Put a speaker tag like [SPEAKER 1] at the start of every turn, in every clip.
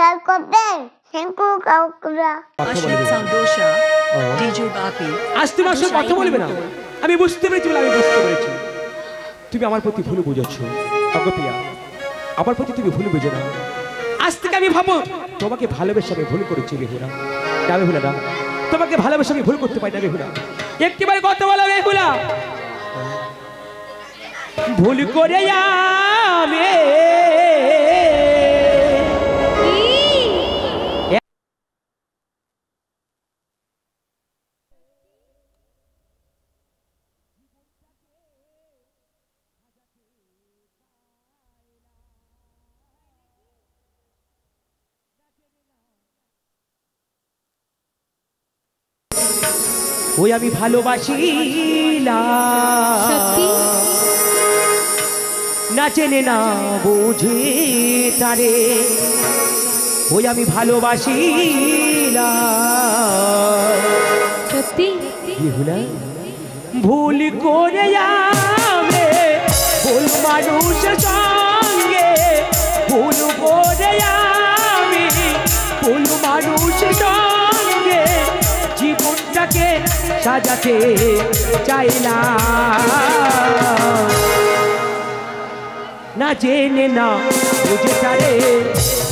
[SPEAKER 1] Subscribe করবেন thank you কাকুরা
[SPEAKER 2] Ashiq সান্তোষা DJ বাপি
[SPEAKER 3] আজ তুমি আসলে কথা বলবে না আমি বুঝতে পেরেছি বলে আমি বুঝতে পেরেছি তুমি আমার প্রতি ভুল বুঝেছো অগপিয়া আমার প্রতি তুমি ভুল বুঝো না আজ থেকে আমি ভাবো তোমাকে ভালোবেসে আমি ভুল করেছি বেহুলা না বেহুলা না তোমাকে ভালোবেসে আমি ভুল করতে পারি না বেহুলা একটিবার কথা বলো বেহুলা ভুল করে আমি ওই আমি ভালোবাসিলাম না চেনে না বুঝে তারে ওই আমি ভালোবাসিলাম
[SPEAKER 4] সত্যি
[SPEAKER 3] ভুল করে আমি ভুল মানুষের সঙ্গে ভুল করে আমি ভুল মানুষের সঙ্গে জীবনটাকে সাজাতে চাইলাম না জেনে না বুঝে তারে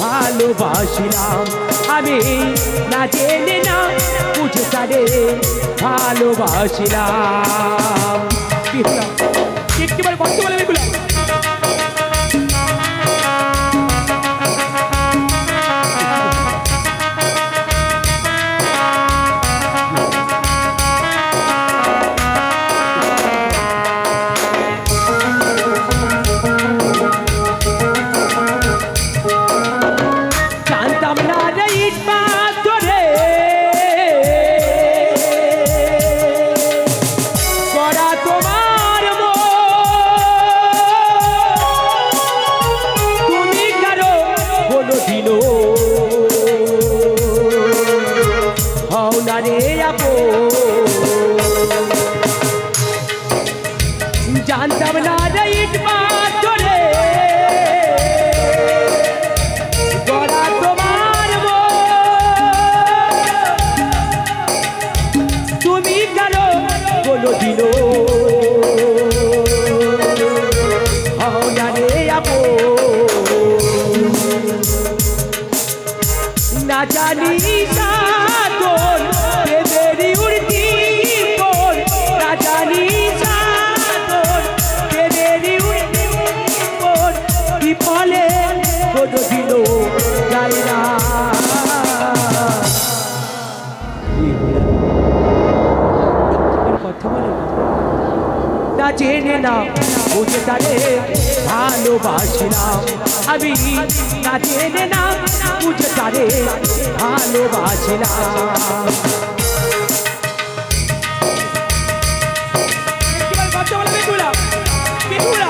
[SPEAKER 3] ভালোবাসিলাম আমি না জেনে না বুঝে তারে ভালোবাসিলাম একটিবার কষ্ট বলে এগুলো জানতাম না রে ইট পাথরে গড়া তোমার তুমি কেন কোনোদিন হও না রে আপো না জানি সাগর দেবেরি উড়তি পর না জানি ফলে কোনোদিন যাই না কথা বলে না জেনে না বুঝে তারে ভালোবাসিলাম আমি না জেনে না বুঝে তারে ভালোবাসিলাম কথা বলে বেহুলা বেহুলা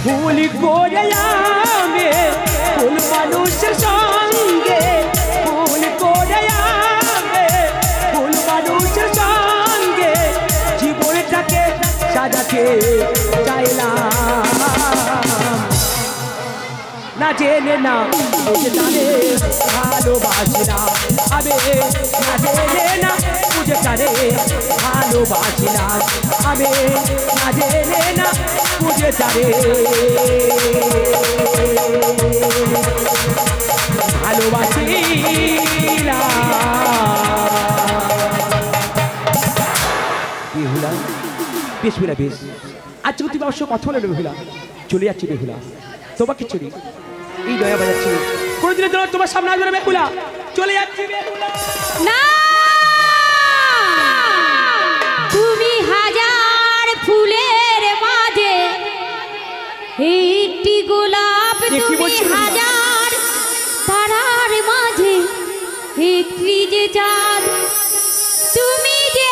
[SPEAKER 3] ভুল করে আমি ভুল মানুষের সঙ্গে ভুল করে আমি ভুল মানুষের সঙ্গে জীবনটাকে সাজাতে চাইলাম না জেনে না বুঝে তারে ভালোবাসিলাম আমি না জেনে না বুঝে তারে ভালোবাসিলাম আমি না জেনে না বুঝে তারে ভালোবাসিলাম বেহুলা বেশ বেলা বেশ আজকে তুমি অবশ্য কথা বলে বেহুলা চলে যাচ্ছি বেহুলা তোমাকে চলি এই নয়া বাজাচ্ছি কোনোদিনের জন্য তোমার সামনে আসবে না বেহুলা চলে যাচ্ছি বেহুলা
[SPEAKER 4] না তুমি হাজার ফুলের মাঝে একটি গোলাপ তুমি হাজার তারার মাঝে একটি যে চাঁদ তুমি যে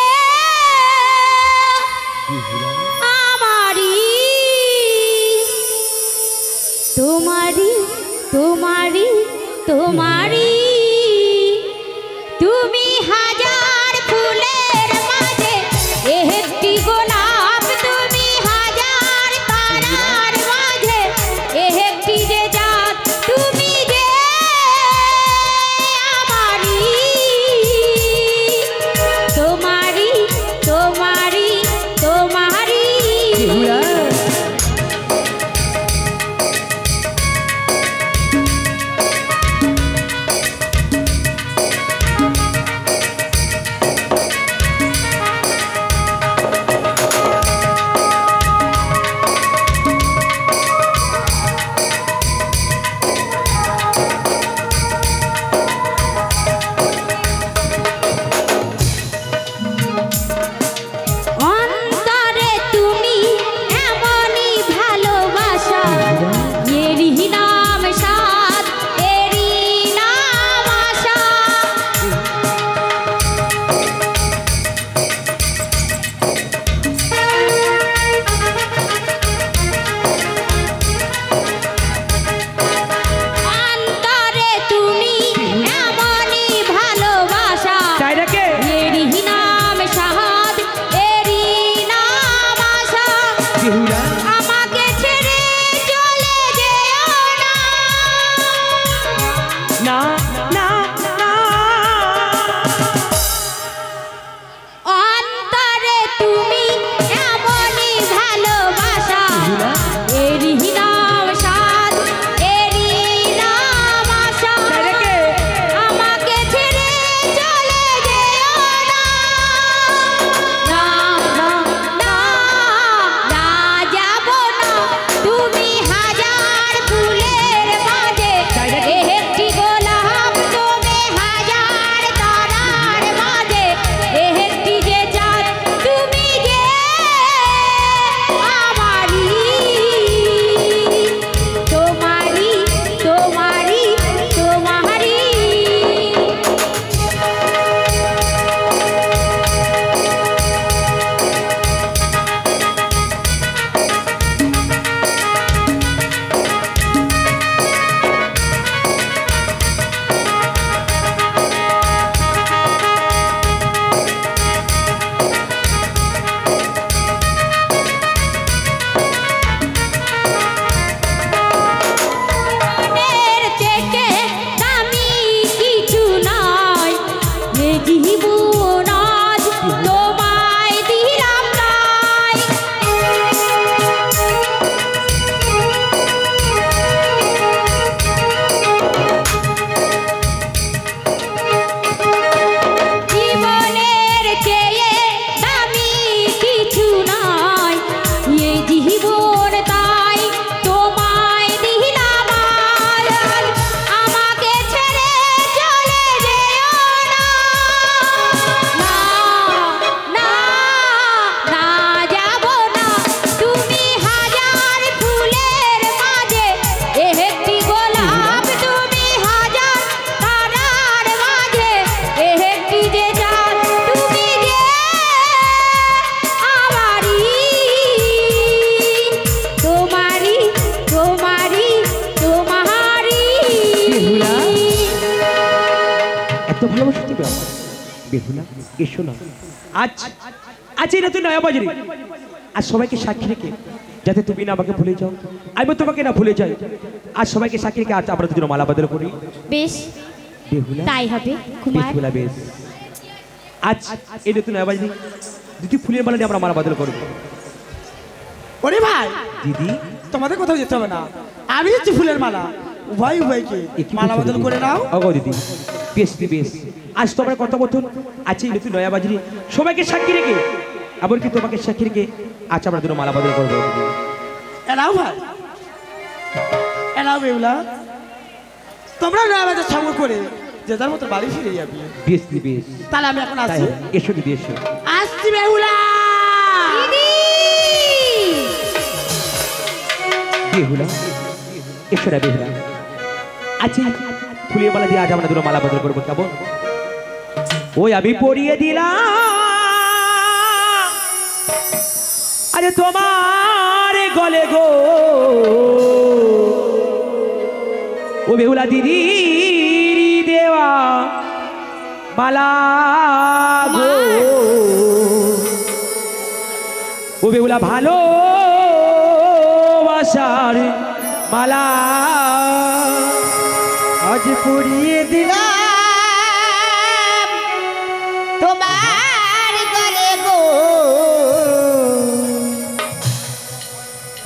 [SPEAKER 4] আমারি তোমারি তোমারি তোমারি তুমি হাজার ফুলের মাঝে একটি গোলাপ তুমি হাজার তারার মাঝে একটি যে জাত তুমি যে আমারি তোমারি তোমারি তোমারি অন্তরে তুমি এমনই ভালোবাসা এরই নাম সাধ এরই নাম আশা অন্তরে তুমি এমনই ভালোবাসা
[SPEAKER 3] তাই নাকি?
[SPEAKER 4] এরই নাম সাধ এরই নাম আশা
[SPEAKER 3] বেহুলা
[SPEAKER 4] আমাকে ছেড়ে চলে যেও না
[SPEAKER 3] না না না
[SPEAKER 4] অন্তরে তুমি এমনই ভালোবাসা এরই নাম সাধ এরই নাম আশা
[SPEAKER 3] তাই নাকি?
[SPEAKER 4] আমাকে ছেড়ে চলে যেও না না না না যাব না তুমি হাজার ফুলের মাঝে
[SPEAKER 3] তাই নাকি?
[SPEAKER 4] একটি গোলাপ তুমি হাজার তারার মাঝে একটি যে চাঁদ তুমি যে আমারি তোমারি তোমারি তোমারি মনের থেকে দামি কিছু নয় এ জীবন আজ তোমায় দিলাম তাই জীবনের চেয়ে দামি কিছু নয় এ জীবন তাই তোমায় দিলাম আজ আমাকে ছেড়ে চলে যেও না না না না যাব না তুমি হাজার ফুলের মাঝে একটি গোলাপ তুমি হাজার তারার মাঝে একটি যে চাঁদ তুমি যে আমারি তোমারি তোমারি তোমারি
[SPEAKER 3] বেহুলা? এত ভালোবাসা তুমি আমার বেহুলা এসো না আজ আজ এই নতুন নয়া বাজারে আজ সবাইকে সাক্ষী রেখে যাতে তুমি না আমাকে ভুলে যাও আমি তোমাকে না ভুলে যাই আজ সবাইকে সাক্ষী রেখে আজ আমরা দুজন মালা বদল করি
[SPEAKER 4] বেশ
[SPEAKER 3] বেহুলা
[SPEAKER 4] তাই হবে কুমার
[SPEAKER 3] বেহুলা বেশ আজ এই নতুন নয়া বাজারে দুটি ফুলের মালা নিয়ে আমরা মালা বদল করবো
[SPEAKER 5] ওরে ভাই
[SPEAKER 3] দিদি
[SPEAKER 5] তোমাদের কোথাও যেতে হবে না আমি হচ্ছি ফুলের মালা উভয় উভয়কে
[SPEAKER 3] এ কি
[SPEAKER 5] মালা
[SPEAKER 3] করছো
[SPEAKER 5] বদল
[SPEAKER 3] দিদি?
[SPEAKER 5] করে নাও
[SPEAKER 3] ওগো দিদি বেশ দিদি বেশ আজ তোমার কথা মতন আছে এই নতুন নয়া বাজারে সবাইকে সাক্ষী রেখে এমনকি তোমাকে সাক্ষী রেখে আজ আমরা দুটো মালা বদল করবো দিদি
[SPEAKER 5] এলাও ভাই এলাও বেউলা তোমরা নয়া বাজার সঙ্গ করে যে যার মতো বাড়ি ফিরে যাবে
[SPEAKER 3] বেশ দিদি বেশ
[SPEAKER 5] তাহলে আমি এখন
[SPEAKER 3] তাই
[SPEAKER 5] আসছি
[SPEAKER 3] এসো দিদি এসো
[SPEAKER 5] আসছি বেহুলা
[SPEAKER 3] বেহুলা এসো না বেহুলা আচ্ছা ফুলের মালা দিয়ে আজ আমরা দুটো মালা বদল করবো কেমন ওই আমি পরিয়ে দিলাম আরে তোমার গলে গো ও বেহুলা দিদি দেওয়া মালা গো ও বেহুলা ভালো বাসার মালা
[SPEAKER 5] আজ পরিয়ে দিলাম
[SPEAKER 1] তোমার গলে গো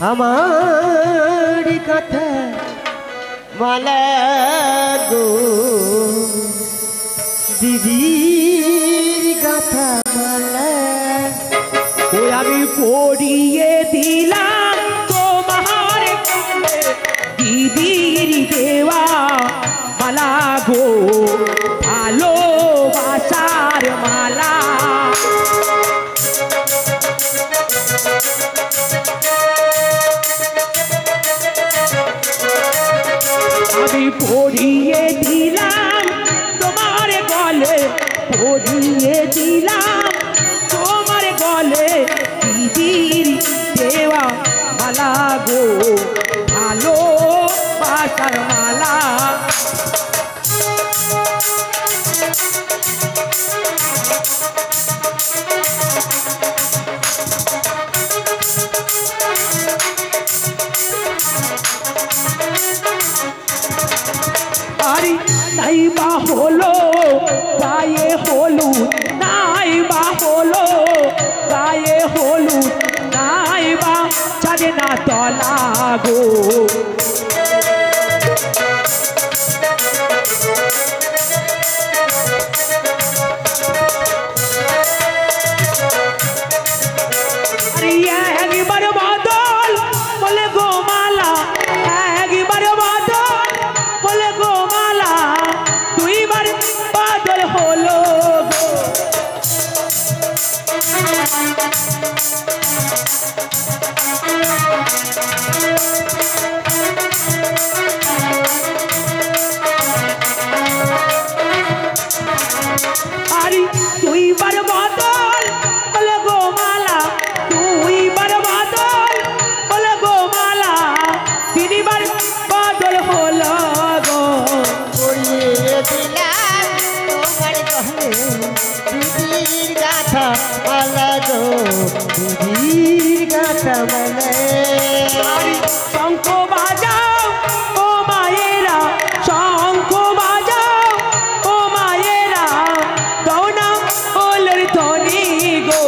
[SPEAKER 5] আমার কথা মালা গো দিদির কথা মালা
[SPEAKER 3] ও আমি পড়িয়ে দিলাম তোমার গলে দিদির দেওয়া মালা গো ভালোবাসার মালা আমি পড়িয়ে দিলাম তোমার গলে পড়িয়ে দিলাম তোমার গলে দিদির দেওয়া মালা গো ভালোবাসার মালা আরে নাই বা হলো গায়ে হলুদ নাই বা হলো গায়ে হলুদ নাই বা জানে না তলা গো আরে একবার বদল বলে গো মালা একবার বদল বলে গো মালা দুইবার বদল হলো গো আরে দুইবার বদল বলে গো মালা দুইবার বদল বলে গো মালা তিনবার বদল হলো গো
[SPEAKER 1] পরিয়ে দিলাম তোমার গলে দিদির গাথা মালা গো
[SPEAKER 5] দিদির কথা মালা
[SPEAKER 3] আরে শঙ্খ বাজাও ও মায়েরা শঙ্খ বাজাও ও মায়েরা দাও না ওলের ধ্বনি গো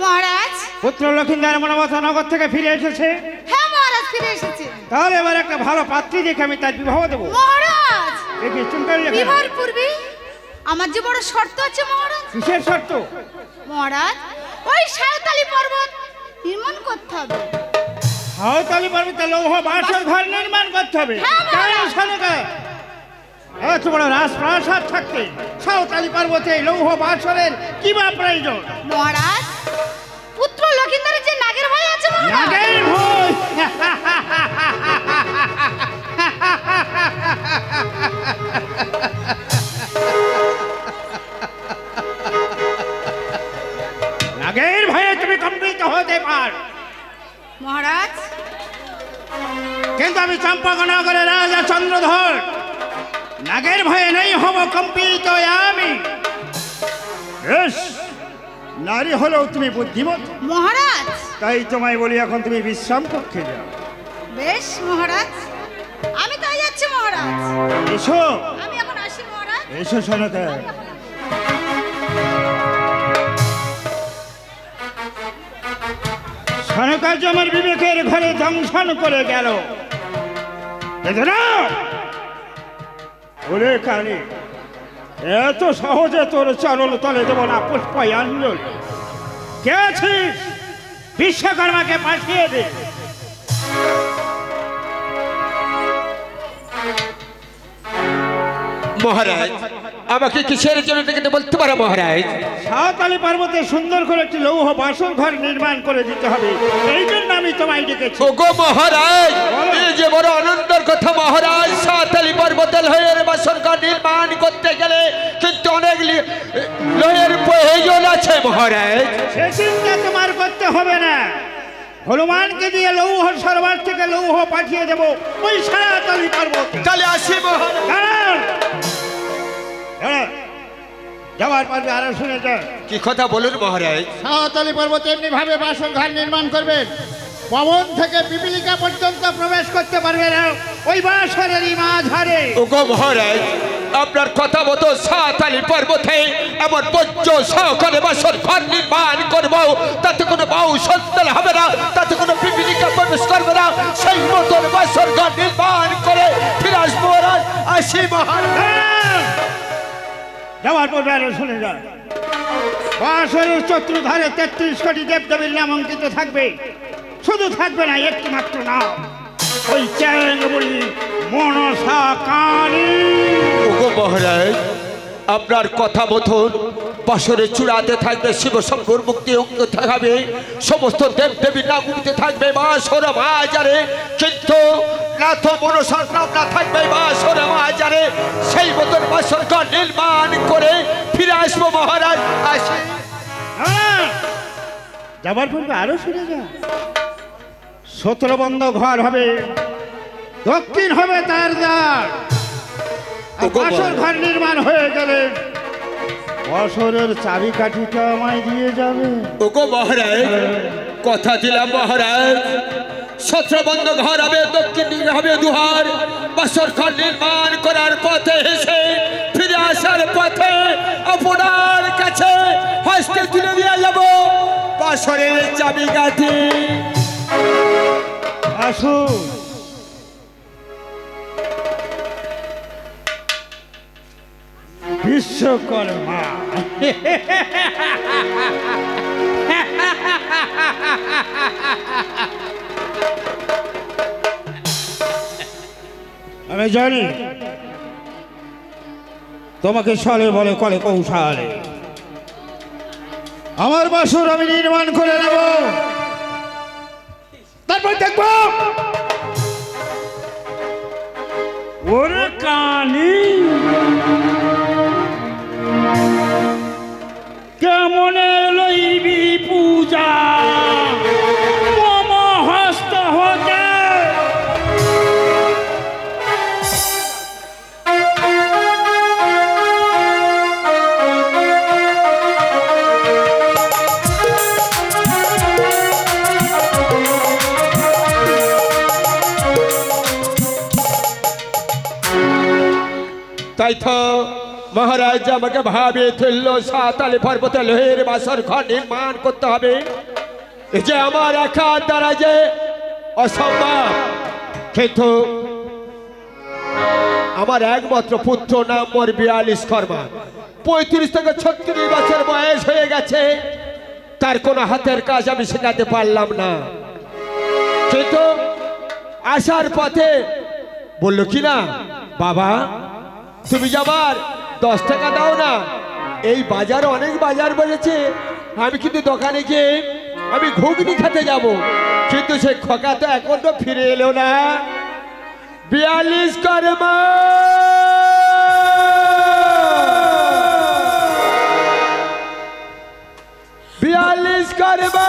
[SPEAKER 4] মহারাজ
[SPEAKER 6] পুত্র লক্ষিন্দার মনোবত নগর থেকে ফিরে এসেছে।
[SPEAKER 4] হ্যাঁ মহারাজ ফিরে এসেছে।
[SPEAKER 6] তাহলে এবার একটা ভালো পাত্রী দেখে আমি তার বিবাহ দেবো।
[SPEAKER 4] মহারাজ
[SPEAKER 6] দেখি চিন্তা
[SPEAKER 4] বিবাহের পূর্বে আমার যে বড় শর্ত আছে মহারাজ।
[SPEAKER 6] কিসের শর্ত?
[SPEAKER 4] মহারাজ ওই সাঁওতালি পর্বত নির্মাণ করতে হবে।
[SPEAKER 6] সাঁওতালি পর্বতে লৌহ বাসর ঘর নির্মাণ করতে হবে।
[SPEAKER 4] হ্যাঁ,
[SPEAKER 6] কেন শোনকা এত বড় রাজপ্রাসাদ থাকতে সাঁওতালি পর্বতে লৌহ বাসরের কি বা প্রয়োজন?
[SPEAKER 4] মহারাজ পুত্র লক্ষিন্দরের যে নাগের ভয় আছে মহারাজ।
[SPEAKER 6] নাগের ভয়? নাগের ভয়ে তুমি কম্পিত হতে পার
[SPEAKER 4] মহারাজ
[SPEAKER 6] কিন্তু আমি চম্পকনগরের রাজা চন্দ্রধর নাগের ভয়ে নেই হব কম্পিত আমি। বেশ, নারী হলেও তুমি বুদ্ধিমতী,
[SPEAKER 4] মহারাজ।
[SPEAKER 6] তাই তোমায় বলি এখন তুমি বিশ্রাম কক্ষে যাও।
[SPEAKER 4] বেশ মহারাজ, আমি তাই যাচ্ছি মহারাজ।
[SPEAKER 6] এসো
[SPEAKER 4] আমি এখন আসি মহারাজ।
[SPEAKER 6] এসো সনকা। সনকার্য আমার বিবেকের ঘরে দংশন করে গেল। ওরে কালী, এত সহজে তোর চরণ তলে দেব না পুষ্পাঞ্জলি। কে আছিস? বিশ্বকর্মাকে পাঠিয়ে দে।
[SPEAKER 3] মহারাজ, আমাকে কিসের জন্য ডেকে বলতে পারো মহারাজ?
[SPEAKER 6] সাঁওতালি পর্বতে সুন্দর করে একটি লৌহ বাসর ঘর নির্মাণ করে দিতে হবে, এই জন্য আমি তোমায় ডেকেছি।
[SPEAKER 3] ওগো মহারাজ, এই যে বড় আনন্দের কথা মহারাজ। সাঁওতালি পর্বতে লোহের বাসর ঘর নির্মাণ করতে গেলে কিন্তু অনেক লোহের প্রয়োজন আছে মহারাজ।
[SPEAKER 6] সে চিন্তা তোমার করতে হবে না। হনুমানকে দিয়ে লৌহ সরোবর থেকে লৌহ পাঠিয়ে দেবো ওই সাঁওতালি পর্বতে।
[SPEAKER 3] তাহলে আসি মহারাজ।
[SPEAKER 6] যাওয়ার পর আরো শুনে যা।
[SPEAKER 3] কি কথা বলুন মহারাজ?
[SPEAKER 1] সাঁওতালি পর্বতে এমনি ভাবে বাসর ঘর নির্মাণ করবেন, পবন থেকে পিপিলিকা পর্যন্ত প্রবেশ করতে পারবে না ওই বাসরেরই মাঝারে।
[SPEAKER 3] ওগো মহারাজ, আপনার কথা মতো সাঁওতালি পর্বতে এমন পঞ্চ সহকারে বাসর ঘর নির্মাণ করবো, তাতে কোনো বাউ সন্তান হবে না, তাতে কোনো পিপিলিকা প্রবেশ করবে না। সেই মতন বাসর ঘর নির্মাণ করে ফিরে আসবো মহারাজ। আসি মহারাজ।
[SPEAKER 6] যাওয়ার পর আরো শুনে যা। বাসরের চতুর্ধারে 33 কোটি দেবদেবীর নাম অঙ্কিত থাকবে। শুধু থাকবে না একটি মাত্র নাম, ওই চ্যাংবুড়ি মনসা কালী।
[SPEAKER 3] ওগো মহারাজ, আপনার কথা মতন বাসরের চূড়াতে থাকবে শিব শম্ভুর মুক্তি অঙ্কিত থাকবে, সমস্ত দেব দেবীর নাম উঠতে থাকবে বাসর মাঝারে। কিন্তু নাথ মনসার নাম না থাকবে বাসর মাঝারে। সেই মতন বাসর ঘর নির্মাণ করে ফিরে আসবো মহারাজ। আসি।
[SPEAKER 6] যাবার পূর্বে আরো শুনে যা। 17 বন্ধ ঘর হবে, দক্ষিণ হবে তার দ্বার। বাসর ঘর নির্মাণ হয়ে গেলে বছরের চাবিকাঠিটা আমায় দিয়ে যাবে।
[SPEAKER 3] ওগো মহারাজ, কথা দিলাম মহারাজ, 17 বন্ধ ঘর হবে, দক্ষিণ দিকে হবে দুহার। বাসর ঘর নির্মাণ করার পথে এসে ফিরে আসার পথে আপনার কাছে হস্তে তুলে দিয়ে যাব বাসরের চাবিকাঠি।
[SPEAKER 6] আসুন। বিশ্বকর্মা আমি জানি তোমাকে ছলে বলে কলে কৌশলে আমার বাসর আমি নির্মাণ করে নেব, তারপর দেখবো ওরে কানি কেমন লইবি পূজা মম হস্ত হতে।
[SPEAKER 3] তাই তো মহারাজ আমাকে ভাবে তুললো সাঁওতালি পর্বতে লোহের বাসর ঘর নির্মাণ করতে হবে। এই যে আমার একা দ্বারা যে অসম্ভব, কিন্তু আমার একমাত্র পুত্র নাম মোর 42 কর্মা, 35 থেকে 36 বছর বয়স হয়ে গেছে, তার কোনো হাতের কাজ আমি শেখাতে পারলাম না। কিন্তু আসার পথে বললো কি না, বাবা তুমি যাবার 10 টাকা দাও না, এই বাজারে অনেক বাজার বলেছে, আমি কিন্তু দোকানে গিয়ে আমি ঘুগনি খেতে যাব। কিন্তু সে খোকা তো এখনো ফিরে এলো না। 42 কর্মা, 42 কর্মা।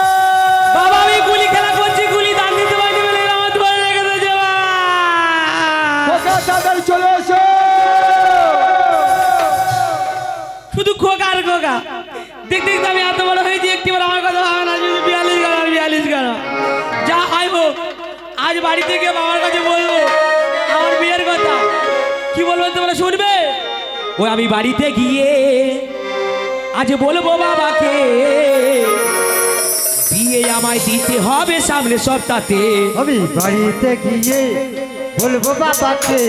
[SPEAKER 5] বাবা আমি গুলি খেলা করছি, গুলি দান দিতে পারি বলে আমার ধরে রেখে দেবে।
[SPEAKER 3] খোকা তাড়াতাড়ি চলে এসো।
[SPEAKER 5] একটিবার আমার কথা ভাবে না, যদি 42 কেন যা হয় হোক, আজ বাড়ি থেকে বাবার কাছে বলবো আমার বিয়ের কথা। কি বলবো তোমরা শুনবে? ও আমি বাড়িতে গিয়ে আজ বলবো বাবাকে বিয়ে আমায় দিতে হবে সামনে সপ্তাহে।
[SPEAKER 7] আমি বাড়িতে গিয়ে বলবো বাবাকে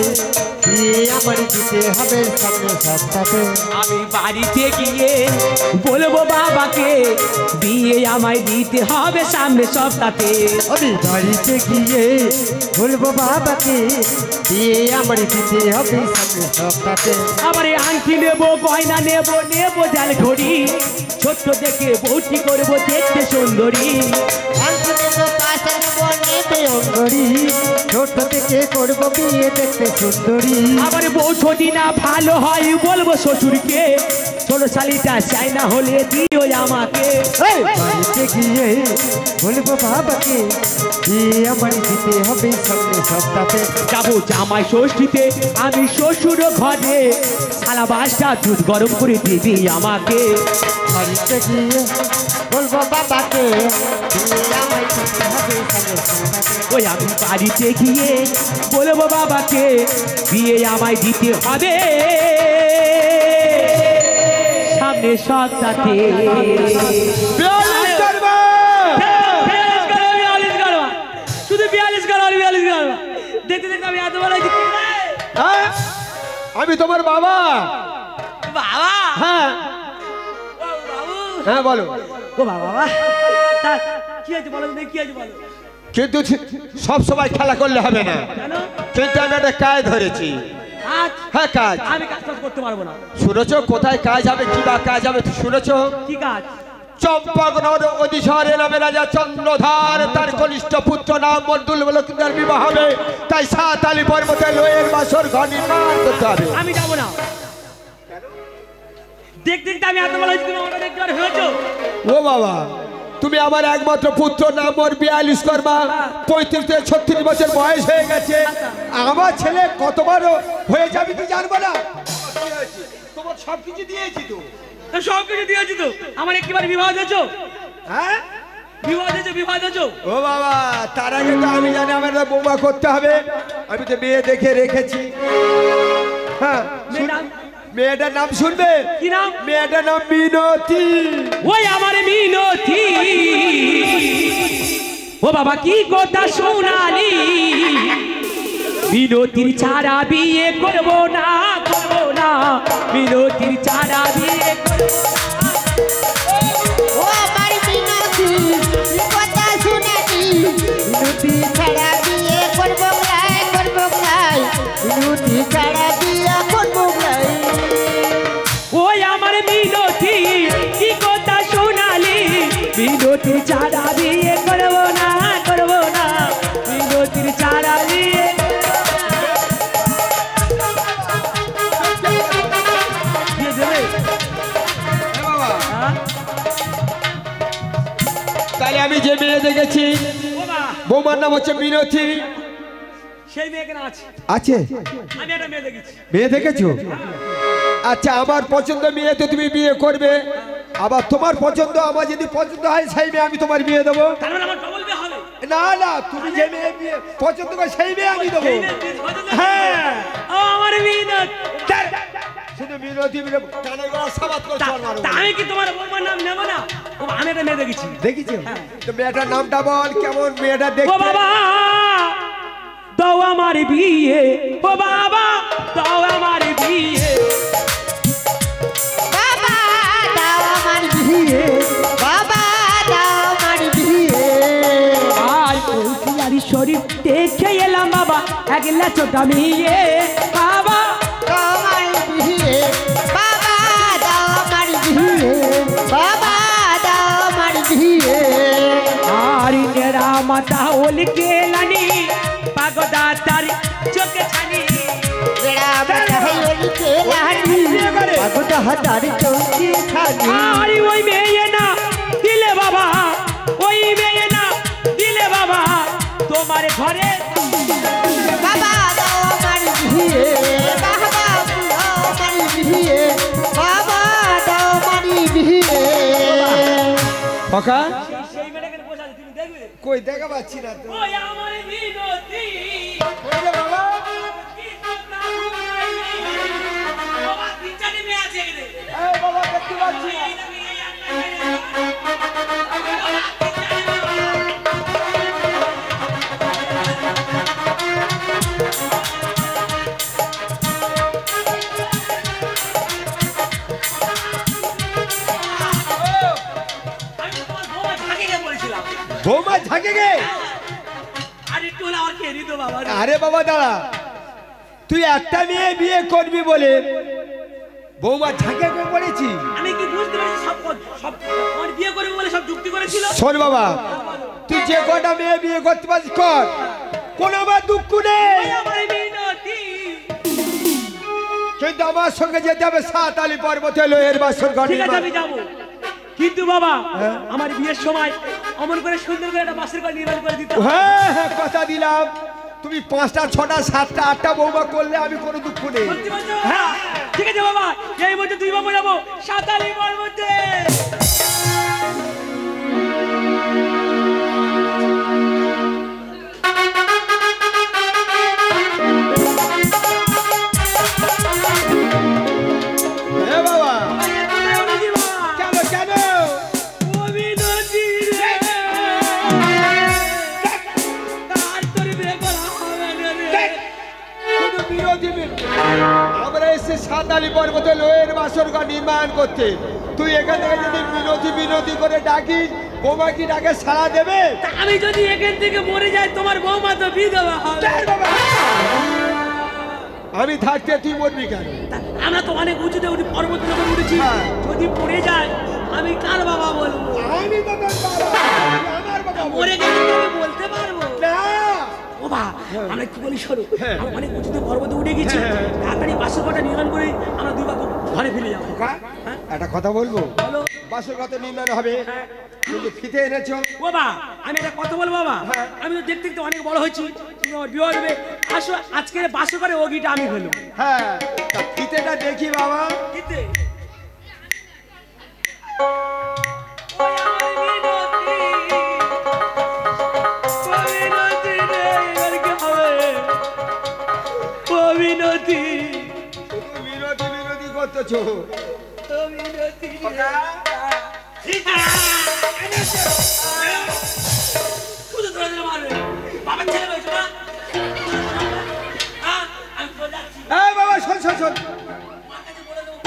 [SPEAKER 7] বিয়ে আমার দিতে হবে সামনে সপ্তাহে।
[SPEAKER 5] আমি বাড়িতে গিয়ে বলবো বাবাকে বিয়ে আমায় দিতে হবে সামনে সপ্তাহে।
[SPEAKER 7] আমি বাড়িতে গিয়ে বলবো বাবাকে বিয়ে আমার দিতে হবে সামনে সপ্তাহে।
[SPEAKER 5] আবার আংটি নেবো, গয়না নেবো, নেবো জাল ঘড়ি, ছোট্ট দেখে বউটি করবো দেখতে সুন্দরী।
[SPEAKER 7] ছোট থেকে করবো বিয়ে দেখতে সুন্দরী।
[SPEAKER 5] আবার বউ যদি না ভালো হয় বলবো শ্বশুরকে, ছোট শালিটা চাই না হলে দিও আমাকে।
[SPEAKER 7] বাড়িতে গিয়ে বলবো বাবাকে বিয়ে আমার দিতে হবে সামনে সপ্তাহে।
[SPEAKER 5] যাবো জামাই ষষ্ঠীতে আমি শ্বশুর ঘরে, সালা বাসটা দুধ গরম করে দিবি আমাকে।
[SPEAKER 7] বাড়িতে গিয়ে বলবো বাবাকে বিয়ে আমার দিতে হবে সামনে সপ্তাহে।
[SPEAKER 5] ওই আমি বাড়িতে গিয়ে বলবো বাবাকে বিয়ে আমায় দিতে হবে সামনে সপ্তাহে। শুধু 42 করো, 42 করো। দেখতে দেখতে আমি এত বড় হয়েছি।
[SPEAKER 3] আমি তোমার বাবা।
[SPEAKER 5] বাবা,
[SPEAKER 3] হ্যাঁ হ্যাঁ বলো।
[SPEAKER 5] ও বাবা, তা কি আছে বলো, কি আছে বলো।
[SPEAKER 3] কিন্তু সব সময় খেলা করলে হবে না,
[SPEAKER 5] কেন?
[SPEAKER 3] কিন্তু আমি একটা কাজ ধরেছি।
[SPEAKER 5] আজ
[SPEAKER 3] হ্যাঁ কাজ।
[SPEAKER 5] আমি কাজ করতে পারবো না।
[SPEAKER 3] শুনেছো কোথায় কাজ হবে, কি বা কাজ হবে শুনেছো?
[SPEAKER 5] কি কাজ?
[SPEAKER 3] চম্পকনগর অধিশরে নামে রাজা চন্দ্রধার, তার কনিষ্ঠ পুত্র নাম মন্ডুল বলকিন্দার বিবাহ হবে, তাই 7 আলি পর্বতে লোয়ের বাসর ঘর নির্মাণ করতে হবে।
[SPEAKER 5] আমি যাবো না। দেখতে দেখতে আমি এত বড় হয়েছি, তুমি ওটা দেখতে পারো হয়েছো?
[SPEAKER 3] ও বাবা, তুমি আমার একমাত্র পুত্র নাম ওর 42 করবা, 35 থেকে 36 বছর বয়স হয়ে গেছে। আমার ছেলে কত বড় হয়ে যাবে কি জানবো না? তোমার সবকিছু দিয়েছি তো।
[SPEAKER 5] সব কিছু দিয়েছি তো, আমার একবার বিবাহ দিয়েছো?
[SPEAKER 3] হ্যাঁ
[SPEAKER 5] বিবাহ দিয়েছো?
[SPEAKER 3] ও বাবা, তার আগে তো আমি জানি আমার একটা বৌমা করতে হবে। আমি তো মেয়ে দেখে রেখেছি। হ্যাঁ, মেয়েটার নাম শুনবে?
[SPEAKER 5] কি নাম?
[SPEAKER 3] মেয়েটার নাম মিনতি।
[SPEAKER 5] ওই আমার মিনতি। ও বাবা কি কথা শোনালি, মিনতির ছাড়া বিয়ে করবো না, করবো না, মিনতির ছাড়া বিয়ে করবো না।
[SPEAKER 4] ও আমার মিনতি, কি কথা শুনেছি, মিনতি ছাড়া বিয়ে করবো নাই, করবো নাই, মিনতি ছাড়া বিয়ে করবো নাই।
[SPEAKER 5] ওই আমার মিনতি কি কথা শোনালি, মিনতির ছাড়া বিয়ে করবো না, করবো না, মিনতির ছাড়া বিয়ে।
[SPEAKER 3] তাহলে আমি যে মেয়ে দেখেছি বৌমার নাম হচ্ছে মিনতি।
[SPEAKER 5] সেই মেয়ে কেন আছে?
[SPEAKER 3] আছে,
[SPEAKER 5] আমি একটা মেয়ে দেখেছি।
[SPEAKER 3] মেয়ে দেখেছো? আচ্ছা, আমার পছন্দ মেয়ে তো তুমি বিয়ে করবে, আবার তোমার পছন্দ আমার যদি পছন্দ হয় সেই মেয়ে আমি তোমার বিয়ে দেবো।
[SPEAKER 5] তার মানে আমার ডবল বিয়ে হবে?
[SPEAKER 3] না না, তুমি যে মেয়ে বিয়ে পছন্দ করো সেই মেয়ে আমি দেবো।
[SPEAKER 5] সেই মেয়ে বিয়ে পছন্দ করে?
[SPEAKER 3] হ্যাঁ।
[SPEAKER 5] ও আমার মিনতি।
[SPEAKER 3] শুধু মিনতি মিলে কানের গলা সাবাত করে চল মারো।
[SPEAKER 5] তা আমি কি তোমার বৌমার নাম নেব না? ও আমি একটা মেয়ে দেখেছি।
[SPEAKER 3] দেখিছো? তো মেয়েটার নামটা বল, কেমন মেয়েটা দেখতে?
[SPEAKER 5] ও বাবা দাও আমার বিয়ে, ও বাবা দাও আমার বিয়ে,
[SPEAKER 4] বাবা দাও আমার বিয়ে, বাবা দাও আমার বিয়ে।
[SPEAKER 5] আর কলসিয়ারি শরীফ দেখে এলাম বাবা, একলা ছোটা মেয়ে, বাবা
[SPEAKER 4] দাও আমার বিয়ে, বাবা দাও আমার বিয়ে, বাবা দাও আমার বিয়ে।
[SPEAKER 5] আর নেরা মাথা ওল কেলানি, পাগদা তার চোখে ছানি,
[SPEAKER 4] বেড়া মাথা হইতে লানি,
[SPEAKER 7] পাগদা হাতার চৌকি খালি।
[SPEAKER 5] আর ওই মেয়ে না দিলে বাবা, ওই মেয়ে না দিলে বাবা তোমার ঘরে।
[SPEAKER 4] বাবা দাও আমার বিয়ে, বাবা দাও আমার বিয়ে, বাবা দাও আমার বিয়ে।
[SPEAKER 3] কাকা
[SPEAKER 5] সেই মেয়েটাকে বসে আছে, তুমি দেখবে?
[SPEAKER 3] কই দেখা পাচ্ছি না তো
[SPEAKER 5] ওই আমার মিনতি,
[SPEAKER 3] ওই যে বাবা
[SPEAKER 5] কি কথা বলাইনি, বাবা তিনটানি মেয়ে আছে এখানে।
[SPEAKER 3] এই বাবা দেখতে পাচ্ছি না।
[SPEAKER 5] এই দেখি, এই একটা মেয়ে আছে। বাবা, তিনটানি মেয়ে। আমি তো তোমার বৌমা ঝাঁকে বলেছিলাম,
[SPEAKER 3] বৌমা ঝাঁকে গে
[SPEAKER 5] আর একটু হলে আমার খেয়ে দিত বাবা।
[SPEAKER 3] আরে বাবা দাঁড়া, তুই একটা মেয়ে বিয়ে করবি বলে বৌমা ঝাঁকে গে পড়েছি।
[SPEAKER 5] আমি কি বুঝতে পারছি সব সব আমার বিয়ে করবে বলে সব যুক্তি করেছিল।
[SPEAKER 3] শোন বাবা, তুই যে কটা মেয়ে বিয়ে করতে পারছিস কর, কোনো আমার দুঃখ নেই,
[SPEAKER 5] ওই আমার মিনতি,
[SPEAKER 3] কিন্তু আমার সঙ্গে যেতে হবে সাতালি পর্বতে লোহের বাসর ঘর
[SPEAKER 5] ঠিক আছে আমি যাবো, কিন্তু বাবা
[SPEAKER 3] হ্যাঁ?
[SPEAKER 5] আমার বিয়ের সময় অমন করে সুন্দর করে একটা বাসের ঘর নির্মাণ করে দিতে।
[SPEAKER 3] হ্যাঁ হ্যাঁ কথা দিলাম, তুমি 5টা 6টা 7টা 8টা বৌমা করলে আমি কোনো দুঃখ নেই।
[SPEAKER 5] সত্যি বলছো? হ্যাঁ ঠিক আছে বাবা, এই বছর 2 বাবা যাবো সাতালি পর্বতে।
[SPEAKER 3] এ বাবা কেন কেন শুধু বিরোধী আমরা এসে সাতালি পর্বতে লোহের বাসর ঘর নির্মাণ করতে, তুই এখান থেকে যদি বিরোধী বিরোধী করে ডাকিস, বৌমা কি ডাকে সাড়া দেবে?
[SPEAKER 5] আমি যদি এখান থেকে মরে যাই তোমার বৌমা তো বিধবা হবে।
[SPEAKER 3] আমি থাকতে তুই মরবি কেন?
[SPEAKER 5] আমরা তো অনেক উঁচুতে উঠি, পর্বতের উপর উঠেছি,
[SPEAKER 3] হ্যাঁ।
[SPEAKER 5] যদি পড়ে যায় আমি কার বাবা বলবো?
[SPEAKER 3] আমি তো তোর বাবা, আমার বাবা
[SPEAKER 5] মরে গেলে তো আমি বলতে পারবো
[SPEAKER 3] না।
[SPEAKER 5] ও বা আমরা কি বলি শোনো,
[SPEAKER 3] হ্যাঁ।
[SPEAKER 5] আমরা অনেক উঁচুতে পর্বতে উঠে গেছি,
[SPEAKER 3] হ্যাঁ।
[SPEAKER 5] তাড়াতাড়ি বাসের ঘরটা নির্মাণ করে আমরা 2 বাবা ঘরে ফিরে যাবো।
[SPEAKER 3] খোকা, একটা কথা বলবো,
[SPEAKER 5] বলো।
[SPEAKER 3] বাসর কত নির্মাণ হবে, কিন্তু ফিতে এনেছো।
[SPEAKER 5] ও বা আমি একটা কথা বলবো বাবা,
[SPEAKER 3] হ্যাঁ।
[SPEAKER 5] আমি তো দেখতে দেখতে অনেক বড় হয়েছি, তুমি আমার বিয়ে হবে, আসো আজকে বাসর ঘরে ওগিটা আমি ফেলবো।
[SPEAKER 3] হ্যাঁ তা ফিতেটা দেখি বাবা।
[SPEAKER 5] কিতে ওই আমার মিনতি, ওই মিনতি রে, এবার কি হবে? ও মিনতি,
[SPEAKER 3] শুধু বিরোধী বিরোধী করতেছো।
[SPEAKER 5] ও মিনতি রে।
[SPEAKER 3] খোকা,
[SPEAKER 5] শুধু ধরে ধরে মারবে, বাবার ছেলে হয়েছে না? হ্যাঁ, আমি তো যাচ্ছি।
[SPEAKER 3] এই বাবা শোন শোন শোন,
[SPEAKER 5] মার কাছে বলে দেবো।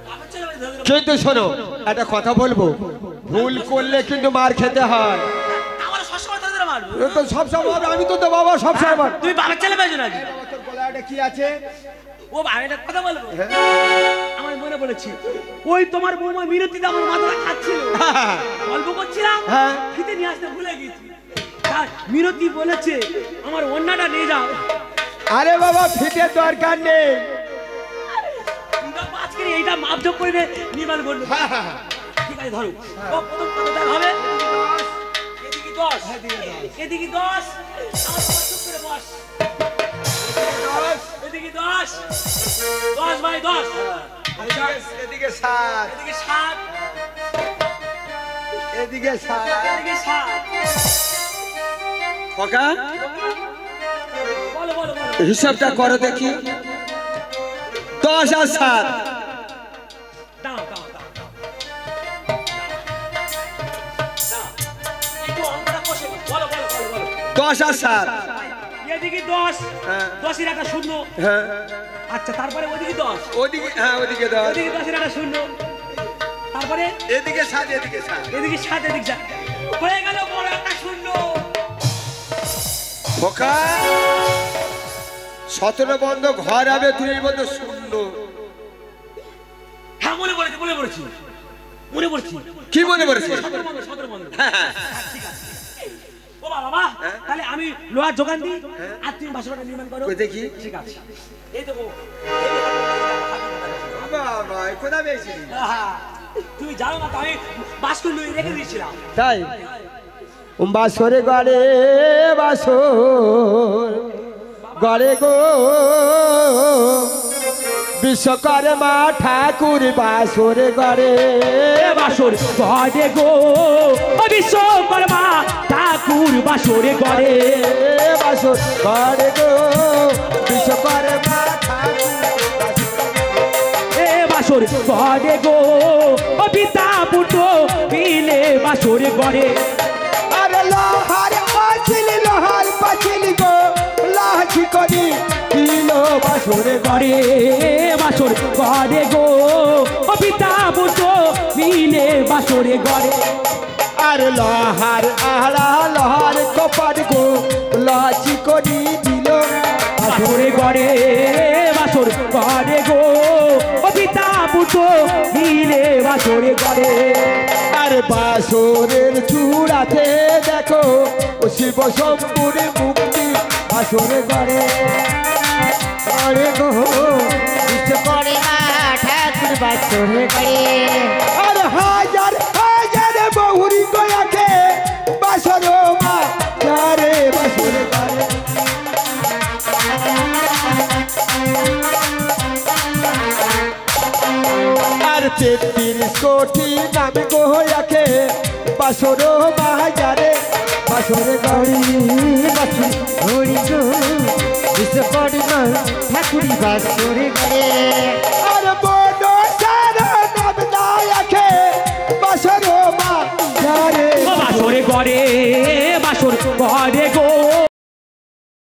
[SPEAKER 5] বাবার ছেলে হয়েছে, ধরে ধরে
[SPEAKER 3] কিন্তু শোনো একটা কথা বলবো, ভুল করলে কিন্তু মার খেতে হয়।
[SPEAKER 5] আমার সবসময় ধরে ধরে মারবে।
[SPEAKER 3] এ তো সব সময় আমি তো বাবা সব সময়।
[SPEAKER 5] তুমি বাবার ছেলে পেয়েছো নাকি?
[SPEAKER 3] তোর গলায় একটা কি আছে?
[SPEAKER 5] ও ভাই একটা কথা বলবো, আমার মনে পড়েছি, ওই তোমার বৌমা মিনতিতে আমার মাথাটা খাচ্ছিল, গল্প করছিলাম,
[SPEAKER 3] হ্যাঁ।
[SPEAKER 5] খেতে নিয়ে আসতে ভুলে গেছি, তার মিনতি বলেছে আমার অন্যটা নিয়ে যাও।
[SPEAKER 3] আরে বাবা ফিতে দরকার নেই।
[SPEAKER 5] আজকে এইটা মাপজোক করে নির্মাণ করলো। ঠিক আছে ধরো, ও প্রথম কত হবে? এদিকে 10, এদিকে 10, আমার চুপ করে বস। এদিকে 10, 10 বাই 10,
[SPEAKER 3] এদিকে 7,
[SPEAKER 5] এদিকে 7,
[SPEAKER 3] এদিকে 7।
[SPEAKER 5] এদিকে 7।
[SPEAKER 3] খোকা
[SPEAKER 5] বলো বলো বলো।
[SPEAKER 3] হিসাবটা করো দেখি, 10 আর 7।
[SPEAKER 5] দাও দাও দাও দাও। দাও। একটু অঙ্কটা কষে বলো বলো বলো বলো।
[SPEAKER 3] 10 আর 7।
[SPEAKER 5] এদিকে 10,
[SPEAKER 3] হ্যাঁ।
[SPEAKER 5] 10 এর একটা শূন্য।
[SPEAKER 3] হ্যাঁ
[SPEAKER 5] আচ্ছা তারপরে ওদিকে 10,
[SPEAKER 3] ওদিকে, হ্যাঁ ওদিকে 10,
[SPEAKER 5] ওদিকে 10 এর একটা শূন্য। তারপরে
[SPEAKER 3] এদিকে 7, এদিকে 7।
[SPEAKER 5] এদিকে 7, এদিকে 7, হয়ে গেল বড় একটা শূন্য।
[SPEAKER 3] খোকা 17 বন্ধ ঘর হবে, 2 বন্ধ শূন্য।
[SPEAKER 5] হ্যাঁ মনে পড়েছে মনে পড়েছি মনে পড়ছি।
[SPEAKER 3] কি মনে পড়েছে?
[SPEAKER 5] 17 বন্ধ। ঠিক আছে। ও বাবা, তাহলে আমি লোহার যোগান দিই আর তুমি বাসনটা নির্মাণ করো।
[SPEAKER 3] কই দেখি।
[SPEAKER 5] ঠিক আছে। এই তো
[SPEAKER 3] বাবা কোথা পেয়েছিলি?
[SPEAKER 5] তুমি জানো না তো আমি বাস্ক লুই রেখে দিয়েছিলাম।
[SPEAKER 3] তাই বাসরে গড়ে, বাসর গড়ে গো,
[SPEAKER 7] বিশ্বকর্মা ঠাকুর বাসর ঘরে
[SPEAKER 3] বাসর ঘরে গো ও বিশ্বকর্মা ঠাকুর বাসরে ঘরে
[SPEAKER 7] বাসর ঘরে গো বিশ্বকর্মা ঠাকুর
[SPEAKER 3] বাসর ঘরে গো ও পিতা পুত্র মিলে বাসরে ঘরে
[SPEAKER 7] আরে লোহার পাঁচিল গো লাঠি করি কিলো বাসরে
[SPEAKER 3] ঘরে বাসর ঘরে গো ও পিতা পুত্র মিলে বাসরে ঘরে
[SPEAKER 7] আর লোহার আহড়া লোহার কপাট গো লাঠি করি দিল
[SPEAKER 3] বাসরে ঘরে বাসর ঘরে গো ও পিতা পুত্র মিলে বাসরে ঘরে
[SPEAKER 7] আর বাসরের চূড়াতে দেখো ও শিব শম্ভুর মুক্তি বাসরে ঘরে ঘরে গো
[SPEAKER 4] বিশ্বকর্মা ঠাকুর বাসরে ঘরে
[SPEAKER 7] আর হাজার হাজার বহুরি গয়াকে বাসর মা যারে বাসরে ঘরে আর 33 কোটি নাম গোয়াকে বাসর বাজারে বাসরে ঘরে
[SPEAKER 4] বাসর ঘরে গো বিশ্বকর্মা ঠাকুর বাসরে ঘরে
[SPEAKER 7] আর বড় সারা নাম নায়কে বাসর মা যারে
[SPEAKER 3] বাসরে ঘরে বাসর ঘরে গো